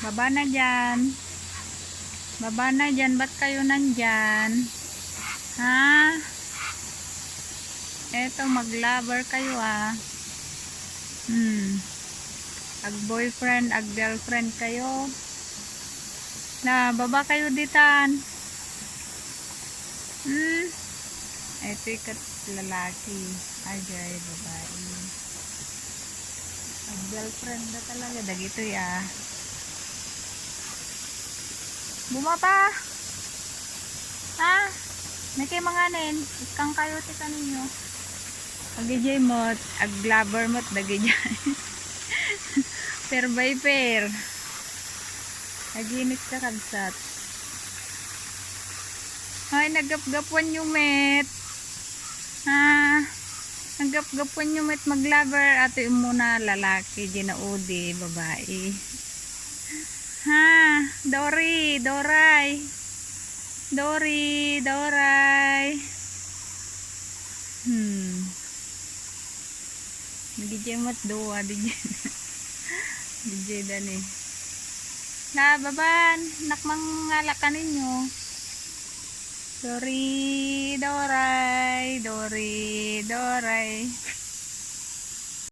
Baba na dyan. Baba na dyan. Ba't kayo nandyan? Ha? Eto, mag-lover kayo ah. Ag boyfriend, ag girlfriend kayo. Na, baba kayo ditan. Eto ikat lalaki. Ajay, babae. Ag girlfriend na talaga. Dagito ya. Bumaba. Ha? Nakay mga nen. Ikang kayo tika ninyo. Agijay mot. Ag lover mot. Dagijay. Pair by pair. Aginit ka kagsat. Ay, nagap-gapuan yung met. Ha? Nagap-gapuan yung met mag-lover. Ato yung muna lalaki. Ginaudi, babae. Ha? Dory, Doray. Dory, Doray. DJ mat doa, DJ. DJ dani. Na, baban. Nakmangala ka ninyo. Dory, Doray. Dory, Doray.